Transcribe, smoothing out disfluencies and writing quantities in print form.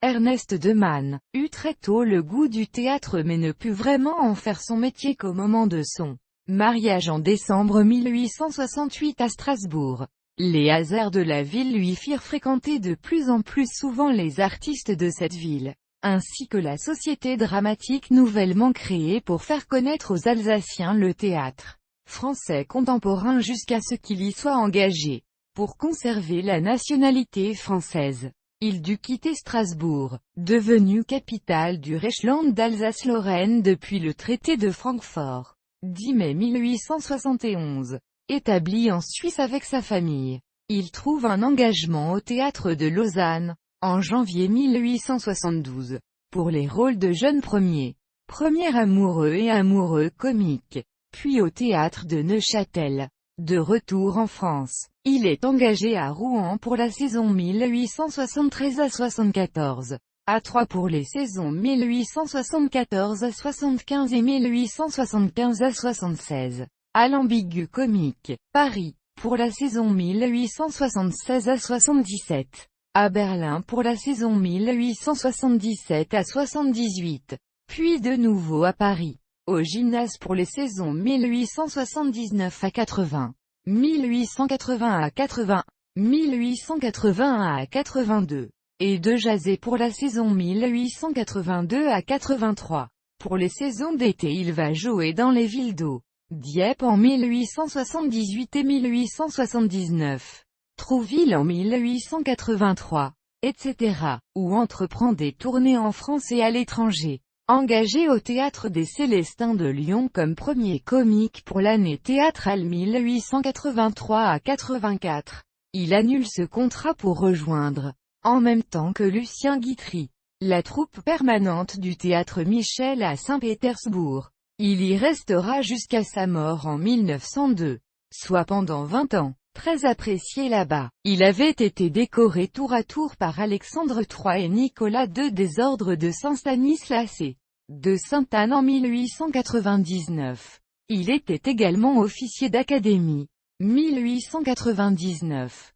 Ernest de Man eut très tôt le goût du théâtre mais ne put vraiment en faire son métier qu'au moment de son mariage en décembre 1868 à Strasbourg. Les hasards de la ville lui firent fréquenter de plus en plus souvent les artistes de cette ville, ainsi que la société dramatique nouvellement créée pour faire connaître aux Alsaciens le théâtre français contemporain jusqu'à ce qu'il y soit engagé. Pour conserver la nationalité française, il dut quitter Strasbourg, devenue capitale du Reichsland d'Alsace-Lorraine depuis le traité de Francfort, 10 mai 1871. Établi en Suisse avec sa famille, il trouve un engagement au théâtre de Lausanne, en janvier 1872, pour les rôles de jeunes premier amoureux et amoureux comique, puis au théâtre de Neuchâtel. De retour en France, il est engagé à Rouen pour la saison 1873 à 74, à Troyes pour les saisons 1874 à 75 et 1875 à 76, à l'Ambigu Comique, Paris, pour la saison 1876 à 77, à Berlin pour la saison 1877 à 78, puis de nouveau à Paris, au Gymnase pour les saisons 1879 à 80, 1880 à 80, 1881 à 82, et de Jazet pour la saison 1882 à 83. Pour les saisons d'été il va jouer dans les villes d'Eau, Dieppe en 1878 et 1879, Trouville en 1883, etc., ou entreprend des tournées en France et à l'étranger. Engagé au Théâtre des Célestins de Lyon comme premier comique pour l'année théâtrale 1883 à 84, il annule ce contrat pour rejoindre, en même temps que Lucien Guitry, la troupe permanente du Théâtre Michel à Saint-Pétersbourg. Il y restera jusqu'à sa mort en 1902, soit pendant 20 ans. Très apprécié là-bas, il avait été décoré tour à tour par Alexandre III et Nicolas II des ordres de Saint-Stanislas et de Sainte-Anne en 1899. Il était également officier d'académie. 1899.